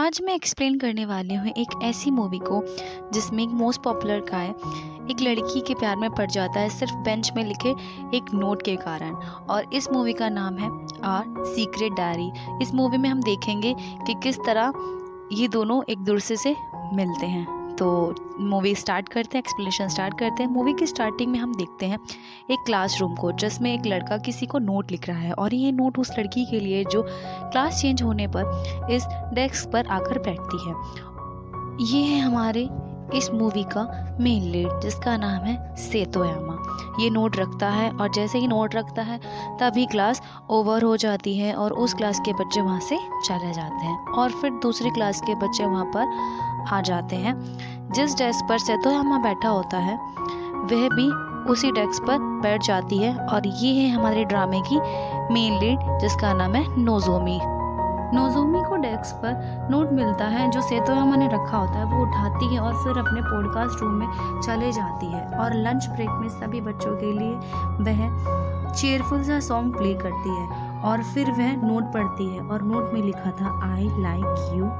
आज मैं एक्सप्लेन करने वाली हूँ एक ऐसी मूवी को जिसमें एक मोस्ट पॉपुलर गाय एक लड़की के प्यार में पड़ जाता है सिर्फ बेंच में लिखे एक नोट के कारण। और इस मूवी का नाम है आवर सीक्रेट डायरी। इस मूवी में हम देखेंगे कि किस तरह ये दोनों एक दूसरे से मिलते हैं। तो मूवी स्टार्ट करते हैं, एक्सप्लेनेशन स्टार्ट करते हैं। मूवी की स्टार्टिंग में हम देखते हैं एक क्लासरूम को जिसमें एक लड़का किसी को नोट लिख रहा है और ये नोट उस लड़की के लिए जो क्लास चेंज होने पर इस डेस्क पर आकर बैठती है। ये है हमारे इस मूवी का मेन लीड जिसका नाम है सेतोयामा। ये नोट रखता है और जैसे ही नोट रखता है तभी क्लास ओवर हो जाती है और उस क्लास के बच्चे वहाँ से चले जाते हैं और फिर दूसरी क्लास के बच्चे वहाँ पर आ जाते हैं। जिस डेस्क पर सेतोयामा बैठा होता है वह भी उसी डेस्क पर बैठ जाती है और ये है हमारे ड्रामे की मेन लीड जिसका नाम है नोजोमी। नोजोमी को डेस्क पर नोट मिलता है जो सेतोयामा ने रखा होता है, वो उठाती है और फिर अपने पॉडकास्ट रूम में चले जाती है और लंच ब्रेक में सभी बच्चों के लिए वह चेयरफुल सा सॉन्ग प्ले करती है और फिर वह नोट पढ़ती है और नोट में लिखा था आई लाइक यू,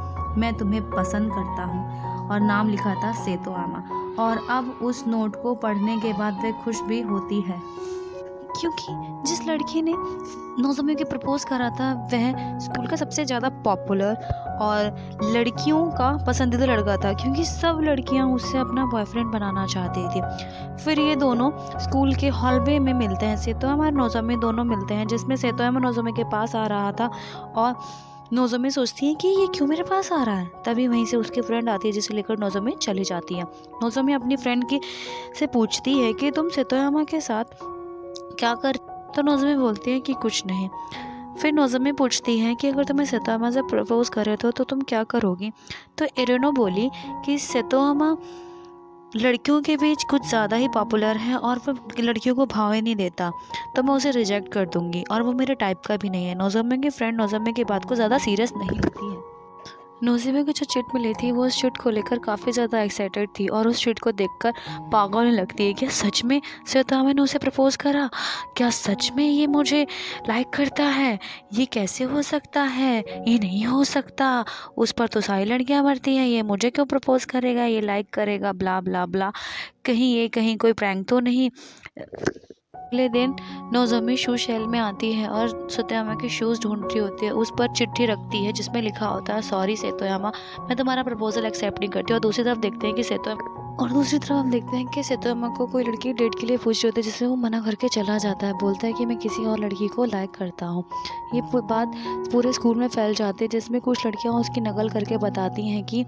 मैं तुम्हें पसंद करता हूँ, और नाम लिखा था सेतोयामा। और अब उस नोट को पढ़ने के बाद वह खुश भी होती है क्योंकि जिस लड़की ने नोजोमी को प्रपोज करा था वह स्कूल का सबसे ज़्यादा पॉपुलर और लड़कियों का पसंदीदा लड़का था क्योंकि सब लड़कियां उससे अपना बॉयफ्रेंड बनाना चाहती थी। फिर ये दोनों स्कूल के हॉलवे में मिलते हैं, सेतोयामा और नोजोमी दोनों मिलते हैं, जिसमें सेतोयामा नोजोमी के पास आ रहा था और नोजोमी सोचती है कि ये क्यों मेरे पास आ रहा है। तभी वहीं से उसकी फ्रेंड आती है जिसे लेकर नोजोमी चली जाती है। नोजोमी अपनी फ्रेंड की से पूछती है कि तुम सेतोयामा के साथ क्या कर, तो नोजोमी बोलती है कि कुछ नहीं। फिर नोजोमी पूछती है कि अगर तुम्हें सेतोयामा से प्रपोज करे तो तुम क्या करोगी। तो एरेनो बोली कि सेतोयामा लड़कियों के बीच कुछ ज़्यादा ही पॉपुलर है और वो लड़कियों को भाव ही नहीं देता, तो मैं उसे रिजेक्ट कर दूंगी और वो मेरे टाइप का भी नहीं है। नोजोमी की फ्रेंड नोजोमी की बात को ज़्यादा सीरियस नहीं लेती है। नोजोमी को जो चिट मिली थी वो उस चिट को लेकर काफ़ी ज़्यादा एक्साइटेड थी और उस चिट को देखकर पागल होने लगती है। क्या सच में सेतोयामा ने उसे प्रपोज करा? क्या सच में ये मुझे लाइक करता है? ये कैसे हो सकता है? ये नहीं हो सकता, उस पर तो सारी लड़कियां मरती हैं, ये मुझे क्यों प्रपोज करेगा, ये लाइक करेगा, ब्ला ब्ला ब्ला, कहीं कोई प्रैंक तो नहीं। अगले दिन नोजोमी शू शेल में आती है और सेतोयामा के शूज़ ढूंढ रही होती है। उस पर चिट्ठी रखती है जिसमें लिखा होता है सॉरी सेतोयामा, मैं तुम्हारा प्रपोजल एक्सेप्ट नहीं करती। और दूसरी तरफ देखते हैं कि सेतोयामा को कोई लड़की डेट के लिए पूछ रही होती है जिसे वो मना करके चला जाता है, बोलता है कि मैं किसी और लड़की को लाइक करता हूँ। ये बात पूरे स्कूल में फैल जाती है जिसमें कुछ लड़कियाँ उसकी नकल करके बताती हैं कि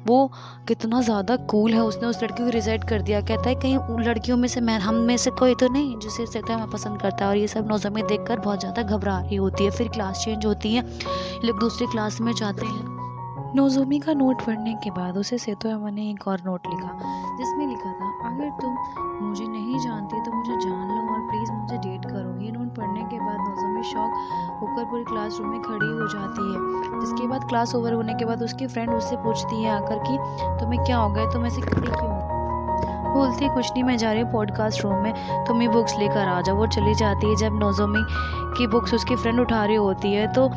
वो कितना ज़्यादा कूल है, उसने उस लड़की को रिजेक्ट कर दिया। कहता है कहीं उन लड़कियों में से हम में से कोई तो नहीं जिसे सेतोयामा पसंद करता है। और ये सब नोजोमी देखकर बहुत ज़्यादा घबरा रही होती है। फिर क्लास चेंज होती है, लोग दूसरी क्लास में जाते हैं। नोजोमी का नोट पढ़ने के बाद उसे सेतोयामा ने एक और नोट लिखा जिसमें लिखा था अगर तुम मुझे नहीं जानती तो मुझे जान लो और प्लीज़ मुझे डेट करो। ये नोट पढ़ने के बाद नोजोमी शॉक होकर पूरी क्लासरूम में खड़ी हो जाती है। जिसके बाद क्लास ओवर होने के बाद उसकी फ्रेंड उससे पूछती है आकर कि तुम्हें क्या हो गया, तुम ऐसे खड़ी क्यों हो? बोलती है कुछ नहीं, मैं जा रही हूँ पॉडकास्ट रूम में, तुम ये बुक्स लेकर आ जाओ। वो चली जाती है। जब नोजोमी की बुक्स उसकी फ्रेंड उठा रही होती है तो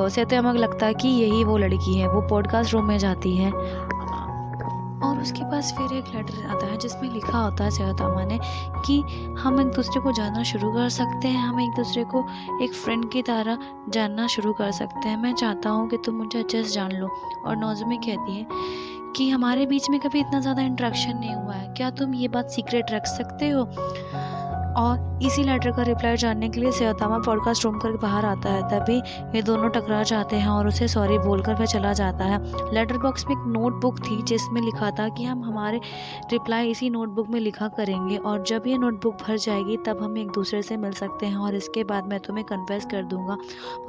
सेतोयामा को लगता है कि यही वो लड़की है। वो पॉडकास्ट रूम में जाती है और उसके पास फिर एक लेटर आता है जिसमें लिखा होता है सेतोयामा ने कि हम एक दूसरे को जानना शुरू कर सकते हैं, हम एक दूसरे को एक फ्रेंड की तरह जानना शुरू कर सकते हैं, मैं चाहता हूँ कि तुम मुझे अच्छे से जान लो। और नोजोमी कहती है कि हमारे बीच में कभी इतना ज़्यादा इंटरेक्शन नहीं हुआ है, क्या तुम ये बात सीक्रेट रख सकते हो? और इसी लेटर का रिप्लाई जानने के लिए सेतोयामा पॉडकास्ट रूम कर बाहर आता है। तभी ये दोनों टकरा जाते हैं और उसे सॉरी बोलकर वह चला जाता है। लेटर बॉक्स में एक नोटबुक थी जिसमें लिखा था कि हम हमारे रिप्लाई इसी नोटबुक में लिखा करेंगे और जब ये नोटबुक भर जाएगी तब हम एक दूसरे से मिल सकते हैं और इसके बाद मैं तुम्हें कन्फेस कर दूंगा।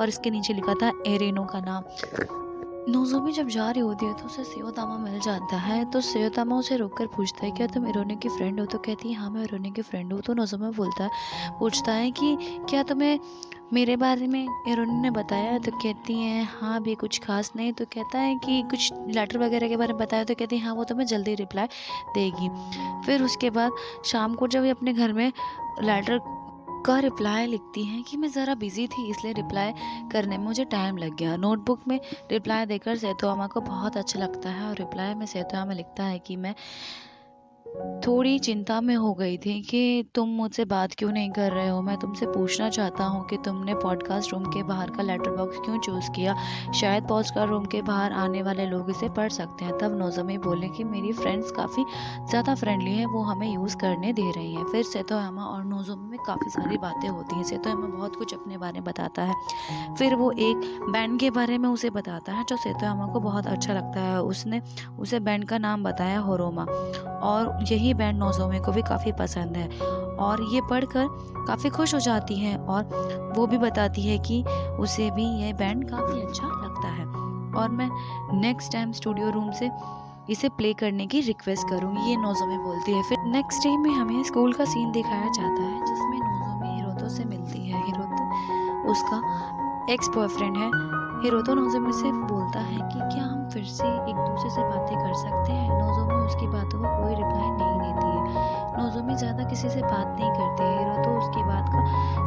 और इसके नीचे लिखा था एरेनो का नाम। नोजोमी जब जा रही होती है तो उसे सेतोयामा मिल जाता है। तो सेतोयामा उसे रोककर पूछता है क्या तुम एरोने की फ्रेंड हो? तो कहती है हाँ मैं एरोने की फ्रेंड हूँ। तो नोजोमी पूछता है कि क्या तुम्हें मेरे बारे में एरोने ने बताया? तो कहती है हाँ भी कुछ खास नहीं। तो कहता है कि कुछ लेटर वगैरह के बारे में बताया? तो कहती है हाँ वो तुम्हें जल्दी रिप्लाई देगी। फिर उसके बाद शाम को जब ये अपने घर में लेटर का रिप्लाई लिखती हैं कि मैं ज़रा बिज़ी थी इसलिए रिप्लाई करने में मुझे टाइम लग गया। नोटबुक में रिप्लाई देकर सेतोयामा को बहुत अच्छा लगता है और रिप्लाई में सेतोयामा लिखता है कि मैं थोड़ी चिंता में हो गई थी कि तुम मुझसे बात क्यों नहीं कर रहे हो। मैं तुमसे पूछना चाहता हूँ कि तुमने पॉडकास्ट रूम के बाहर का लेटर बॉक्स क्यों चूज़ किया। शायद पॉडकास्ट रूम के बाहर आने वाले लोग इसे पढ़ सकते हैं। तब नोज़ोमी बोले कि मेरी फ्रेंड्स काफ़ी ज़्यादा फ्रेंडली हैं, वो हमें यूज़ करने दे रही हैं। फिर सेतोयामा और नोज़ोमी में काफ़ी सारी बातें होती हैं। सेतोयामा बहुत कुछ अपने बारे में बताता है। फिर वो एक बैंड के बारे में उसे बताता है जो सेतोयामा को बहुत अच्छा लगता है। उसने उसे बैंड का नाम बताया होरोमा, और यही बैंड नोज़ोमी को भी काफ़ी पसंद है और ये पढ़कर काफ़ी खुश हो जाती है और वो भी बताती है कि उसे भी ये बैंड काफ़ी अच्छा लगता है और मैं नेक्स्ट टाइम स्टूडियो रूम से इसे प्ले करने की रिक्वेस्ट करूँगी, ये नोज़ोमी बोलती है। फिर नेक्स्ट डे में हमें स्कूल का सीन दिखाया जाता है जिसमें नोज़ोमी हिरोतो से मिलती है। हिरोतो उसका एक्स बॉयफ्रेंड है। हिरोतो नोज़ोमी से बोलता है कि क्या हम फिर से एक दूसरे से बातें कर सकते हैं। नोज़ोमी उसकी बातों को कोई रिप्लाई नहीं देती है। नोज़ोमी ज़्यादा किसी से बात नहीं करती है। हिरोतो उसकी बात को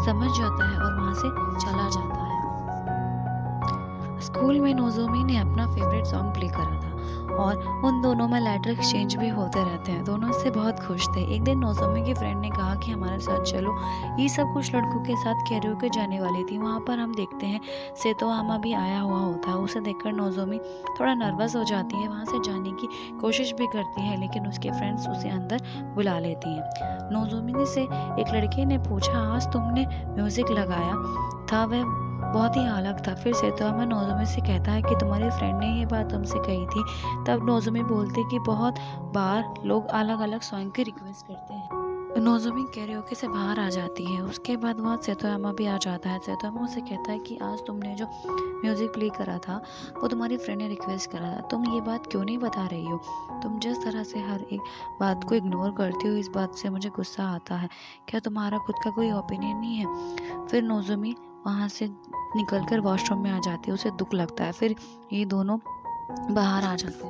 समझ जाता है और वहाँ से चला जाता है। स्कूल में नोज़ोमी ने अपना फेवरेट सॉन्ग प्ले करा था और उन दोनों में लेटर एक्सचेंज भी होते रहते हैं। दोनों इससे बहुत खुश थे। एक दिन नोज़ोमी की फ्रेंड ने कहा कि हमारे साथ चलो। ये सब कुछ लड़कों के साथ कैरियोके जाने वाली थी। वहाँ पर हम देखते हैं सेतोयामा भी आया हुआ होता है। उसे देखकर नोज़ोमी थोड़ा नर्वस हो जाती है, वहाँ से जाने की कोशिश भी करती है, लेकिन उसके फ्रेंड्स उसे अंदर बुला लेती हैं। नोज़ोमी से एक लड़के ने पूछा, आज तुमने म्यूज़िक लगाया था, वह बहुत ही अलग था। फिर सेतोयामा नोज़ोमी से कहता है कि तुम्हारी फ्रेंड ने ये बात तुमसे कही थी। तब नोज़ोमी बोलती कि बहुत बार लोग अलग अलग सॉन्ग की रिक्वेस्ट करते हैं। नोज़ोमी कैरियोके से बाहर आ जाती है। उसके बाद वहाँ सेतोयामा भी आ जाता है। सेतोयामा उसे कहता है कि आज तुमने जो म्यूज़िक प्ले करा था वो तुम्हारी फ्रेंड ने रिक्वेस्ट करा था। तुम ये बात क्यों नहीं बता रही हो। तुम जिस तरह से हर एक बात को इग्नोर करती हो, इस बात से मुझे गुस्सा आता है। क्या तुम्हारा खुद का कोई ओपिनियन नहीं है। फिर नोज़ोमी वहाँ से निकलकर वॉशरूम में आ जाती है। उसे दुख लगता है। फिर ये दोनों बाहर आ जाते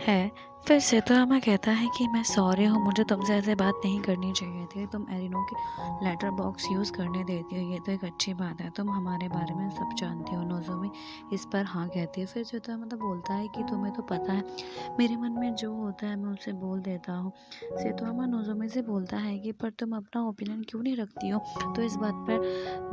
हैं। फिर सेतोयामा कहता है कि मैं सॉरी हूँ, मुझे तुमसे ऐसे बात नहीं करनी चाहिए थी। तुम एरिनो के लेटर बॉक्स यूज़ करने देती हो, ये तो एक अच्छी बात है। तुम हमारे बारे में सब जानती हो। नोज़ोमी इस पर हाँ कहती है। फिर सेतोयामा तो बोलता है कि तुम्हें तो पता है मेरे मन में जो होता है मैं उसे बोल देता हूँ। सेतोयामा नोज़ोमी से बोलता है कि पर तुम अपना ओपिनियन क्यों नहीं रखती हो। तो इस बात पर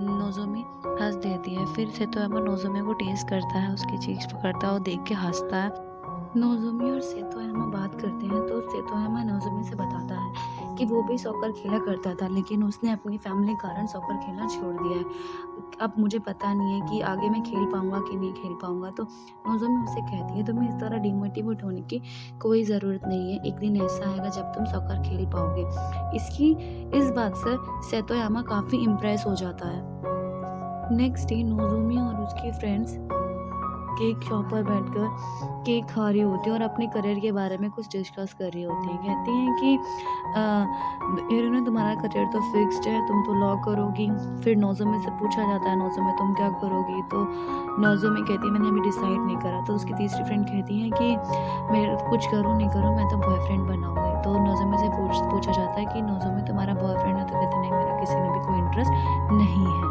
नोज़ोमी हंस देती है। फिर सेतोयामा नोज़ोमी को टेस्ट करता है, उसकी चीज़ पकड़ता है और देख के हंसता है। नोज़ोमी और सेतोयामा बात करते हैं तो सेतोयामा नोज़ोमी से बताता है कि वो भी सॉकर खेला करता था, लेकिन उसने अपनी फैमिली कारण सॉकर खेलना छोड़ दिया है। अब मुझे पता नहीं है कि आगे मैं खेल पाऊँगा कि नहीं खेल पाऊँगा। तो नोज़ोमी उसे कहती है तुम्हें इस तरह डिमोटिवेट होने की कोई ज़रूरत नहीं है। एक दिन ऐसा आएगा जब तुम सॉकर खेल पाओगे। इस बात से सेतोयामा काफ़ी इम्प्रेस हो जाता है। नेक्स्ट डे नोज़ोमी और उसके फ्रेंड्स केक शॉप पर बैठकर केक खा रही होती है और अपने करियर के बारे में कुछ डिस्कस कर रही होती है। कहती हैं कि हिरोने तुम्हारा करियर तो फिक्स्ड है, तुम तो लॉ करोगी। फिर नोज़ोमी से पूछा जाता है नोज़ोमी तुम क्या करोगी। तो नोज़ोमी कहती है मैंने अभी डिसाइड नहीं करा। तो उसकी तीसरी फ्रेंड कहती है कि मैं कुछ करूँ नहीं करूँ, मैं तो बॉयफ्रेंड बनाऊँगी। तो नोज़ोमी से पूछा जाता है कि नोज़ोमी तुम्हारा बॉयफ्रेंड है। तो कहते नहीं, मेरा किसी में भी कोई इंटरेस्ट नहीं है।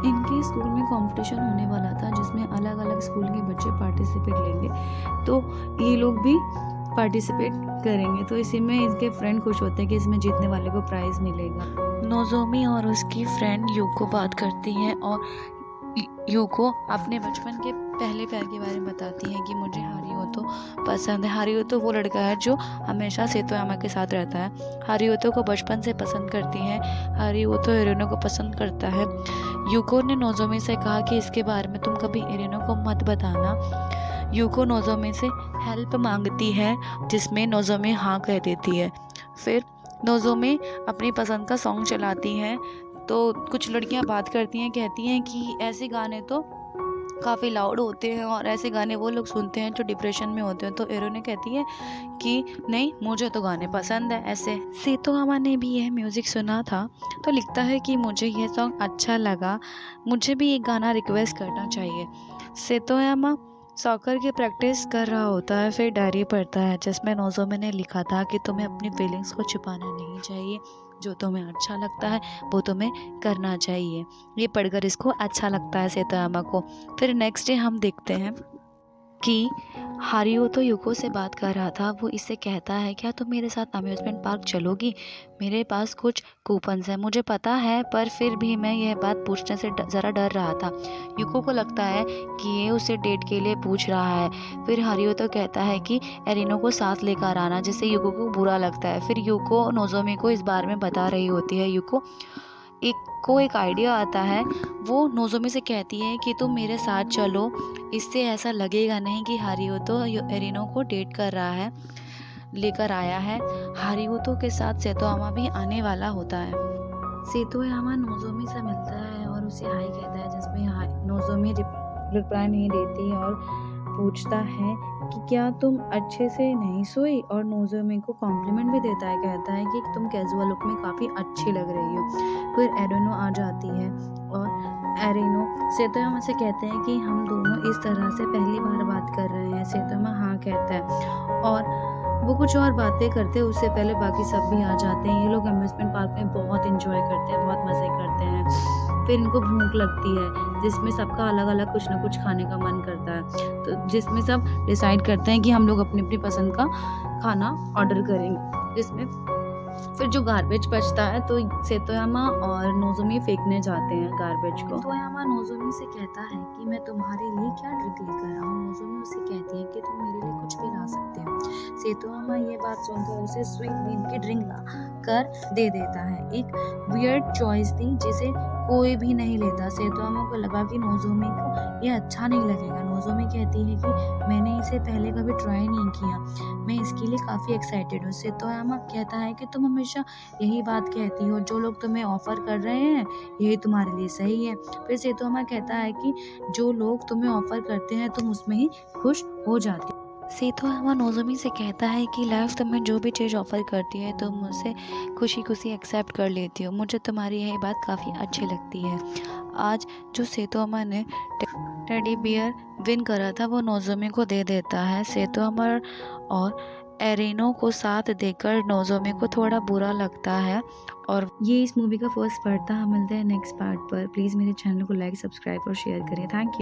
इनके स्कूल में कंपटीशन होने वाला था जिसमें अलग अलग स्कूल के बच्चे पार्टिसिपेट लेंगे, तो ये लोग भी पार्टिसिपेट करेंगे। तो इसी में इसके फ्रेंड खुश होते हैं कि इसमें जीतने वाले को प्राइज़ मिलेगा। नोज़ोमी और उसकी फ्रेंड यूको बात करती हैं और यूको अपने बचपन के पहले प्यार के बारे में बताती है कि मुझे हारियोतो पसंद है। हारियोतो वो लड़का है जो हमेशा सेतोयामा के साथ रहता है। हारियोतो को बचपन से पसंद करती है। हारियोतो हिरोनो को पसंद करता है। यूको ने नोज़ोमी से कहा कि इसके बारे में तुम कभी हिरोनो को मत बताना। यूको नोज़ोमी से हेल्प मांगती है जिसमें नोज़ोमी हाँ कह देती है। फिर नोज़ोमी अपनी पसंद का सॉन्ग चलाती है तो कुछ लड़कियां बात करती हैं, कहती हैं कि ऐसे गाने तो काफ़ी लाउड होते हैं और ऐसे गाने वो लोग सुनते हैं जो डिप्रेशन में होते हैं। तो हिरोने कहती है कि नहीं, मुझे तो गाने पसंद है। ऐसे सेतोयामा ने भी यह म्यूज़िक सुना था तो लिखता है कि मुझे यह सॉन्ग अच्छा लगा, मुझे भी एक गाना रिक्वेस्ट करना चाहिए। सेतोयामा सॉकर की प्रैक्टिस कर रहा होता है। फिर डायरी पढ़ता है जिसमें नोज़ोमी ने लिखा था कि तुम्हें अपनी फीलिंग्स को छुपाना नहीं चाहिए, जो तुम्हें अच्छा लगता है वो तुम्हें करना चाहिए। ये पढ़कर इसको अच्छा लगता है सेतोयामा को। फिर नेक्स्ट डे हम देखते हैं कि हारियोतो युको से बात कर रहा था। वो इससे कहता है, क्या तुम मेरे साथ अम्यूज़मेंट पार्क चलोगी? मेरे पास कुछ कूपन्स हैं। मुझे पता है, पर फिर भी मैं यह बात पूछने से ज़रा डर रहा था। युको को लगता है कि ये उसे डेट के लिए पूछ रहा है। फिर हारियोतो कहता है कि एरिनो को साथ लेकर आना, जिससे युको को बुरा लगता है। फिर युको नोज़ोमी को इस बारे में बता रही होती है। युको एक आइडिया आता है। वो नोज़ोमी से कहती है कि तुम मेरे साथ चलो, इससे ऐसा लगेगा नहीं कि हारियोतो एरिनो को डेट कर रहा है, लेकर आया है। हारियोतो के साथ सेतोयामा भी आने वाला होता है। सेतोयामा नोज़ोमी से मिलता है और उसे हाय कहता है, जिसमें नोज़ोमी रिप्लाई नहीं देती और पूछता है कि क्या तुम अच्छे से नहीं सोई, और नोज़ोमी को कॉम्प्लीमेंट भी देता है। कहता है कि तुम कैजुअल लुक में काफ़ी अच्छी लग रही हो। फिर एरिनो आ जाती है और एरिनो सेतोयामा से कहते हैं कि हम दोनों इस तरह से पहली बार बात कर रहे हैं। सेतोयामा हाँ कहता है और वो कुछ और बातें करते हैं। उससे पहले बाकी सब भी आ जाते हैं। ये लोग अम्यूज़मेंट पार्क में बहुत एंजॉय करते हैं, बहुत मज़े करते हैं। फिर इनको भूख लगती है, जिसमें सबका अलग अलग कुछ ना कुछ खाने का मन करता है। तो जिसमें सब डिसाइड करते हैं कि हम लोग अपनी अपनी पसंद का खाना ऑर्डर करेंगे। जिसमें फिर जो गार्बेज बचता है तो सेतोयामा और नोज़ोमी फेंकने जाते हैं गार्बेज को। सेतोयामा नोज़ोमी से कहता है कि मैं तुम्हारे लिए क्या ड्रिंक लेकर आऊँ। नोज़ोमी उसे कहती है कि तुम मेरे लिए कुछ भी ला सकते हो। सेतोयामा ये बात सुनकर उसे स्वीट बीन की ड्रिंक ला कर दे देता है। एक वियर्ड चॉइस थी जिसे कोई भी नहीं लेता। सेतोयामा को लगा कि नोज़ोमी को ये अच्छा नहीं लगेगा। नोज़ोमी कहती है कि मैंने इसे पहले कभी ट्राई नहीं किया, मैं इसके लिए काफ़ी एक्साइटेड हूँ। सेतोयामा कहता है कि तुम हमेशा यही बात कहती हो, जो लोग तुम्हें ऑफ़र कर रहे हैं यही तुम्हारे लिए सही है। फिर सेतोयामा कहता है कि जो लोग तुम्हें ऑफ़र करते हैं तुम उसमें ही खुश हो जाती हो। सेतोयामा नोज़ोमी से कहता है कि लाइफ तुम्हें जो भी चीज़ ऑफ़र करती है तुम उसे खुशी खुशी एक्सेप्ट कर लेती हो। मुझे तुम्हारी यही बात काफ़ी अच्छी लगती है। आज जो सेतोयामा ने टेडी बियर विन करा था वो नोज़ोमी को दे देता है। सेतोयामा और एरिनो को साथ देकर नोज़ोमी को थोड़ा बुरा लगता है। और ये इस मूवी का फर्स्ट पार्ट था। हम मिलते हैं नेक्स्ट पार्ट पर। प्लीज़ मेरे चैनल को लाइक, सब्सक्राइब और शेयर करें। Thank you.